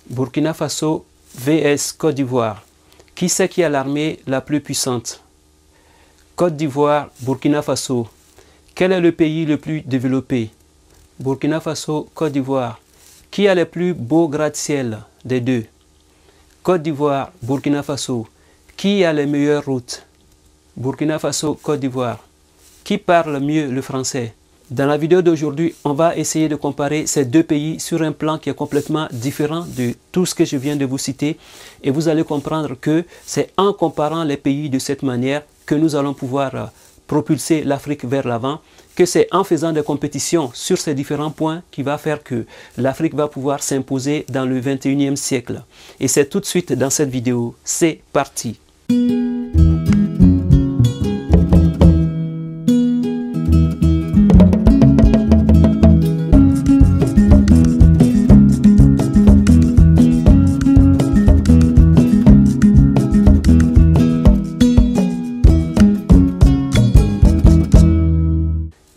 Burkina Faso vs Côte d'Ivoire. Qui c'est qui a l'armée la plus puissante? Côte d'Ivoire, Burkina Faso. Quel est le pays le plus développé? Burkina Faso, Côte d'Ivoire. Qui a les plus beaux gratte-ciel des deux? Côte d'Ivoire, Burkina Faso. Qui a les meilleures routes? Burkina Faso, Côte d'Ivoire. Qui parle mieux le français? Dans la vidéo d'aujourd'hui, on va essayer de comparer ces deux pays sur un plan qui est complètement différent de tout ce que je viens de vous citer. Et vous allez comprendre que c'est en comparant les pays de cette manière que nous allons pouvoir propulser l'Afrique vers l'avant, que c'est en faisant des compétitions sur ces différents points qui va faire que l'Afrique va pouvoir s'imposer dans le 21e siècle. Et c'est tout de suite dans cette vidéo. C'est parti!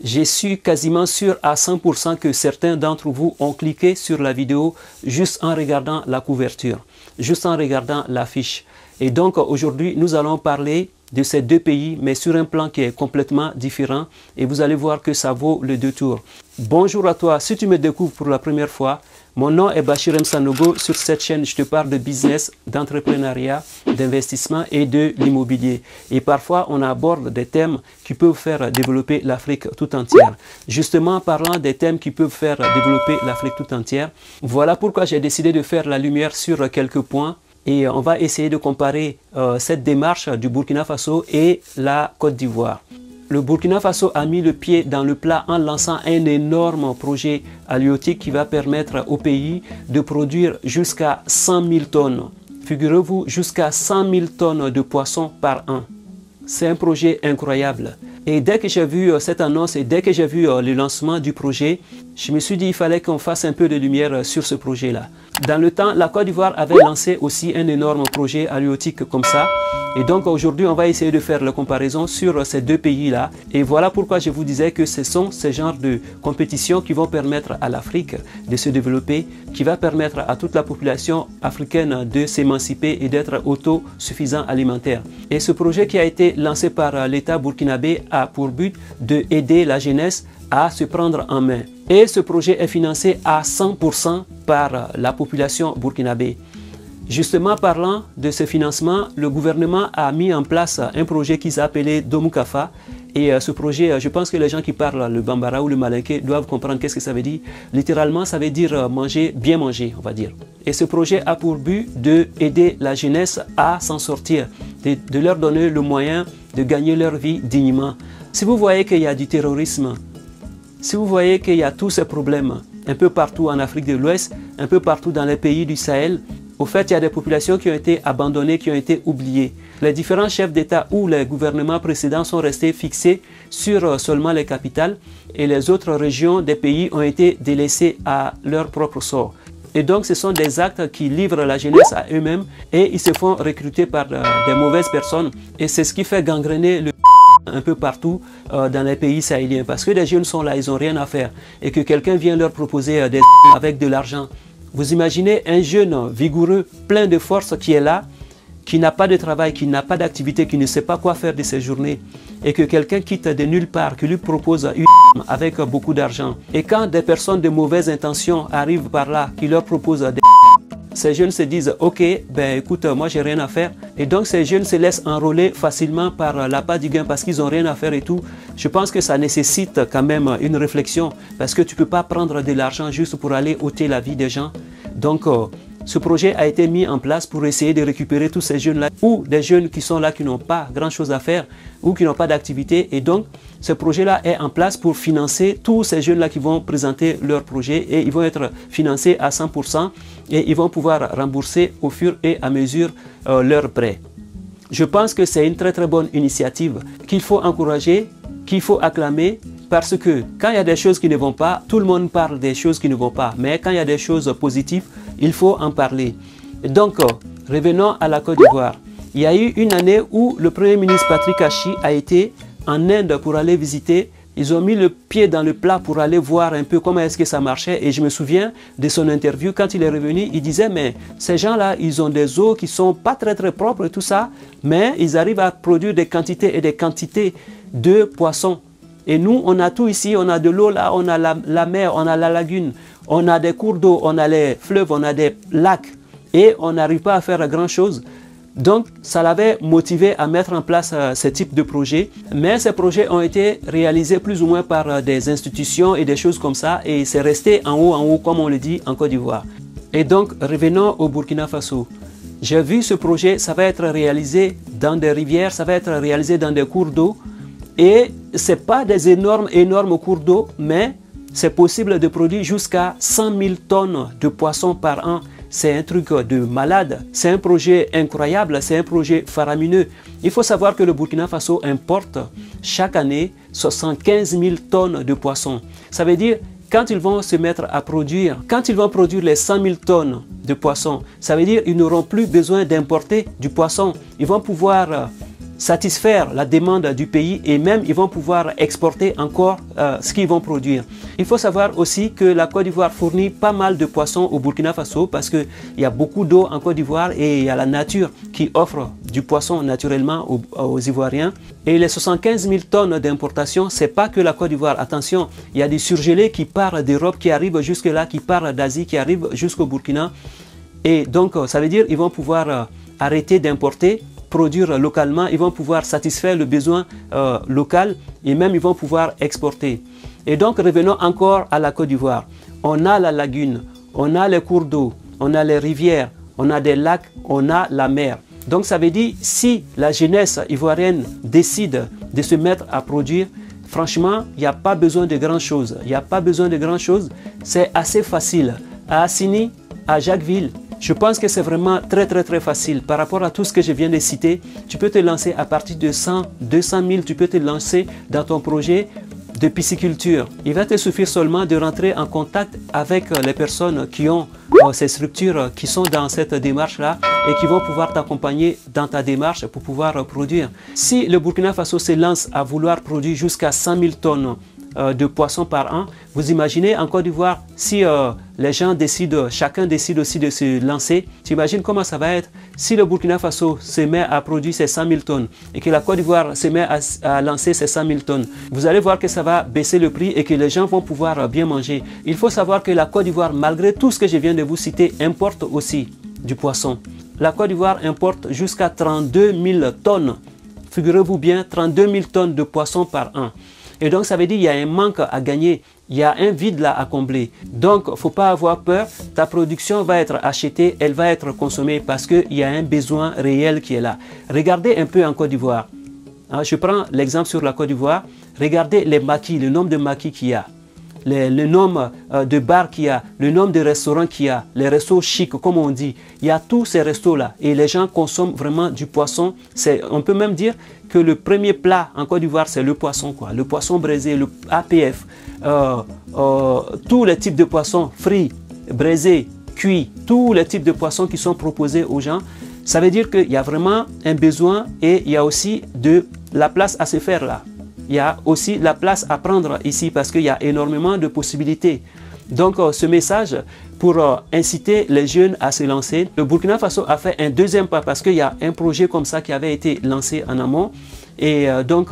Je suis quasiment sûr à 100% que certains d'entre vous ont cliqué sur la vidéo juste en regardant la couverture, juste en regardant l'affiche. Et donc aujourd'hui, nous allons parler de ces deux pays, mais sur un plan qui est complètement différent. Et vous allez voir que ça vaut le détour. Bonjour à toi, si tu me découvres pour la première fois, mon nom est Bachir M. Sanogo. Sur cette chaîne, je te parle de business, d'entrepreneuriat, d'investissement et de l'immobilier. Et parfois, on aborde des thèmes qui peuvent faire développer l'Afrique tout entière. Justement, parlant des thèmes qui peuvent faire développer l'Afrique tout entière, voilà pourquoi j'ai décidé de faire la lumière sur quelques points. Et on va essayer de comparer cette démarche du Burkina Faso et la Côte d'Ivoire. Le Burkina Faso a mis le pied dans le plat en lançant un énorme projet halieutique qui va permettre au pays de produire jusqu'à 100 000 tonnes. Figurez-vous, jusqu'à 100 000 tonnes de poissons par an. C'est un projet incroyable. Et dès que j'ai vu cette annonce et dès que j'ai vu le lancement du projet, je me suis dit qu'il fallait qu'on fasse un peu de lumière sur ce projet-là. Dans le temps, la Côte d'Ivoire avait lancé aussi un énorme projet halieutique comme ça. Et donc aujourd'hui, on va essayer de faire la comparaison sur ces deux pays-là. Et voilà pourquoi je vous disais que ce sont ces genres de compétitions qui vont permettre à l'Afrique de se développer, qui va permettre à toute la population africaine de s'émanciper et d'être autosuffisant alimentaire. Et ce projet qui a été lancé par l'État burkinabé a pour but d'aider la jeunesse à se prendre en main. Et ce projet est financé à 100% par la population burkinabé. Justement, parlant de ce financement, le gouvernement a mis en place un projet qui s'appelait Domoukafa. Et ce projet, je pense que les gens qui parlent le bambara ou le malinké doivent comprendre qu'est-ce que ça veut dire. Littéralement, ça veut dire manger, bien manger, on va dire. Et ce projet a pour but d'aider la jeunesse à s'en sortir, de leur donner le moyen de gagner leur vie dignement. Si vous voyez qu'il y a du terrorisme, si vous voyez qu'il y a tous ces problèmes un peu partout en Afrique de l'Ouest, un peu partout dans les pays du Sahel, au fait, il y a des populations qui ont été abandonnées, qui ont été oubliées. Les différents chefs d'État ou les gouvernements précédents sont restés fixés sur seulement les capitales et les autres régions des pays ont été délaissées à leur propre sort. Et donc, ce sont des actes qui livrent la jeunesse à eux-mêmes et ils se font recruter par des mauvaises personnes. Et c'est ce qui fait gangréner le un peu partout dans les pays sahéliens. Parce que les jeunes sont là, ils n'ont rien à faire. Et que quelqu'un vient leur proposer des avec de l'argent. Vous imaginez un jeune vigoureux, plein de force qui est là, qui n'a pas de travail, qui n'a pas d'activité, qui ne sait pas quoi faire de ses journées. Et que quelqu'un quitte de nulle part, qui lui propose une avec beaucoup d'argent. Et quand des personnes de mauvaises intentions arrivent par là, qui leur proposent des ces jeunes se disent, ok, ben écoute, moi j'ai rien à faire. Et donc ces jeunes se laissent enrôler facilement par l'appât du gain parce qu'ils n'ont rien à faire et tout. Je pense que ça nécessite quand même une réflexion parce que tu ne peux pas prendre de l'argent juste pour aller ôter la vie des gens. Donc ce projet a été mis en place pour essayer de récupérer tous ces jeunes-là ou des jeunes qui sont là qui n'ont pas grand-chose à faire ou qui n'ont pas d'activité. Et donc ce projet-là est en place pour financer tous ces jeunes-là qui vont présenter leur projet et ils vont être financés à 100% et ils vont pouvoir rembourser au fur et à mesure leurs prêts. Je pense que c'est une très bonne initiative qu'il faut encourager, qu'il faut acclamer parce que quand il y a des choses qui ne vont pas, tout le monde parle des choses qui ne vont pas. Mais quand il y a des choses positives, il faut en parler. Donc, revenons à la Côte d'Ivoire. Il y a eu une année où le Premier ministre Patrick Achi a été en Inde pour aller visiter Ils ont mis le pied dans le plat pour aller voir un peu comment est-ce que ça marchait. Et je me souviens de son interview, quand il est revenu, il disait, mais ces gens-là, ils ont des eaux qui sont pas très propres et tout ça, mais ils arrivent à produire des quantités et des quantités de poissons. Et nous, on a tout ici, on a de l'eau là, on a la mer, on a la lagune, on a des cours d'eau, on a les fleuves, on a des lacs. Et on n'arrive pas à faire grand-chose. Donc, ça l'avait motivé à mettre en place ce type de projet. Mais ces projets ont été réalisés plus ou moins par des institutions et des choses comme ça. Et c'est resté en haut, comme on le dit en Côte d'Ivoire. Et donc, revenons au Burkina Faso. J'ai vu ce projet, ça va être réalisé dans des rivières, ça va être réalisé dans des cours d'eau. Et ce n'est pas des énormes cours d'eau, mais c'est possible de produire jusqu'à 100 000 tonnes de poissons par an. C'est un truc de malade, c'est un projet incroyable, c'est un projet faramineux. Il faut savoir que le Burkina Faso importe chaque année 75 000 tonnes de poissons. Ça veut dire, quand ils vont se mettre à produire, quand ils vont produire les 100 000 tonnes de poissons, ça veut dire qu'ils n'auront plus besoin d'importer du poisson. Ils vont pouvoir satisfaire la demande du pays et même ils vont pouvoir exporter encore ce qu'ils vont produire. Il faut savoir aussi que la Côte d'Ivoire fournit pas mal de poissons au Burkina Faso parce qu'il y a beaucoup d'eau en Côte d'Ivoire et il y a la nature qui offre du poisson naturellement aux Ivoiriens. Et les 75 000 tonnes d'importation, c'est pas que la Côte d'Ivoire. Attention, il y a des surgelés qui partent d'Europe, qui arrivent jusque là, qui partent d'Asie, qui arrivent jusqu'au Burkina. Et donc, ça veut dire qu'ils vont pouvoir arrêter d'importer, produire localement, ils vont pouvoir satisfaire le besoin local et même ils vont pouvoir exporter. Et donc revenons encore à la Côte d'Ivoire. On a la lagune, on a les cours d'eau, on a les rivières, on a des lacs, on a la mer. Donc ça veut dire si la jeunesse ivoirienne décide de se mettre à produire, franchement, il n'y a pas besoin de grand chose. Il n'y a pas besoin de grand chose. C'est assez facile. À Assini, à Jacquesville, je pense que c'est vraiment très facile. Par rapport à tout ce que je viens de citer, tu peux te lancer à partir de 100, 200 000, tu peux te lancer dans ton projet de pisciculture. Il va te suffire seulement de rentrer en contact avec les personnes qui ont ces structures qui sont dans cette démarche-là et qui vont pouvoir t'accompagner dans ta démarche pour pouvoir produire. Si le Burkina Faso se lance à vouloir produire jusqu'à 100 000 tonnes de poissons par an, vous imaginez en Côte d'Ivoire, si les gens décident, chacun décide aussi de se lancer, tu imagines comment ça va être si le Burkina Faso se met à produire ces 100 000 tonnes et que la Côte d'Ivoire se met à lancer ces 100 000 tonnes. Vous allez voir que ça va baisser le prix et que les gens vont pouvoir bien manger. Il faut savoir que la Côte d'Ivoire, malgré tout ce que je viens de vous citer, importe aussi du poisson. La Côte d'Ivoire importe jusqu'à 32 000 tonnes. Figurez-vous bien, 32 000 tonnes de poissons par an. Et donc, ça veut dire qu'il y a un manque à gagner, il y a un vide là à combler. Donc, il ne faut pas avoir peur, ta production va être achetée, elle va être consommée parce qu'il y a un besoin réel qui est là. Regardez un peu en Côte d'Ivoire. Je prends l'exemple sur la Côte d'Ivoire. Regardez les maquis, le nombre de maquis qu'il y a. Le nombre de bars qu'il y a, le nombre de restaurants qu'il y a, les restos chics comme on dit, il y a tous ces restos-là et les gens consomment vraiment du poisson. On peut même dire que le premier plat en Côte d'Ivoire c'est le poisson, quoi. Le poisson braisé, le APF, tous les types de poissons frits, braisés, cuits, tous les types de poissons qui sont proposés aux gens. Ça veut dire qu'il y a vraiment un besoin et il y a aussi de la place à se faire là. Il y a aussi la place à prendre ici parce qu'il y a énormément de possibilités. Donc ce message pour inciter les jeunes à se lancer. Le Burkina Faso a fait un deuxième pas parce qu'il y a un projet comme ça qui avait été lancé en amont. Et donc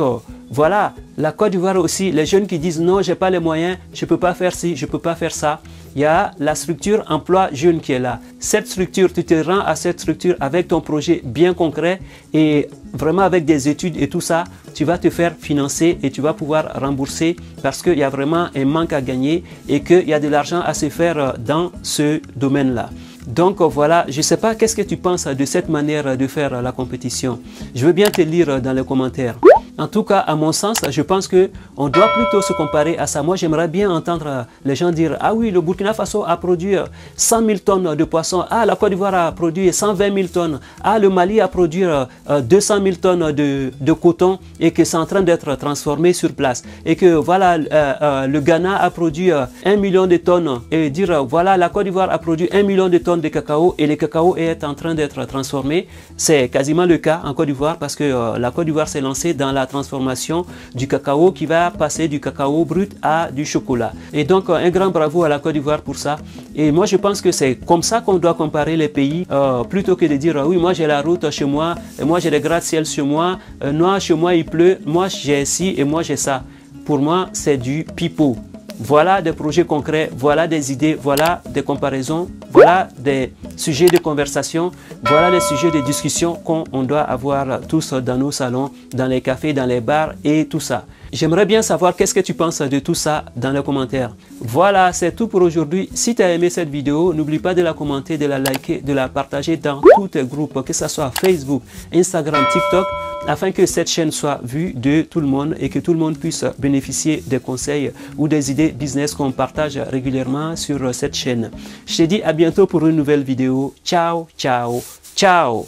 voilà, la Côte d'Ivoire aussi, les jeunes qui disent non, j'ai pas les moyens, je peux pas faire ci, je peux pas faire ça. Il y a la structure emploi jeune qui est là. Cette structure, tu te rends à cette structure avec ton projet bien concret et vraiment avec des études et tout ça, tu vas te faire financer et tu vas pouvoir rembourser parce qu'il y a vraiment un manque à gagner et qu'il y a de l'argent à se faire dans ce domaine-là. Donc voilà, je ne sais pas qu'est-ce que tu penses de cette manière de faire la compétition. Je veux bien te lire dans les commentaires. En tout cas, à mon sens, je pense qu'on doit plutôt se comparer à ça. Moi, j'aimerais bien entendre les gens dire « Ah oui, le Burkina Faso a produit 100 000 tonnes de poissons. Ah, la Côte d'Ivoire a produit 120 000 tonnes. Ah, le Mali a produit 200 000 tonnes de coton et que c'est en train d'être transformé sur place. Et que voilà, le Ghana a produit 1 million de tonnes. Et dire voilà, la Côte d'Ivoire a produit 1 million de tonnes de cacao et le cacao est en train d'être transformé. C'est quasiment le cas en Côte d'Ivoire parce que la Côte d'Ivoire s'est lancée dans la transformation du cacao qui va passer du cacao brut à du chocolat. Et donc un grand bravo à la Côte d'Ivoire pour ça. Et moi je pense que c'est comme ça qu'on doit comparer les pays, plutôt que de dire oui moi j'ai la route chez moi, et moi j'ai des gratte-ciel chez moi, moi chez moi il pleut, moi j'ai ci et moi j'ai ça. Pour moi c'est du pipeau. Voilà des projets concrets, voilà des idées, voilà des comparaisons, voilà des sujets de conversation, voilà les sujets de discussion qu'on doit avoir tous dans nos salons, dans les cafés, dans les bars et tout ça. J'aimerais bien savoir qu'est-ce que tu penses de tout ça dans les commentaires. Voilà, c'est tout pour aujourd'hui. Si tu as aimé cette vidéo, n'oublie pas de la commenter, de la liker, de la partager dans tous tes groupes, que ce soit Facebook, Instagram, TikTok, afin que cette chaîne soit vue de tout le monde et que tout le monde puisse bénéficier des conseils ou des idées business qu'on partage régulièrement sur cette chaîne. Je te dis à bientôt pour une nouvelle vidéo. Ciao, ciao, ciao!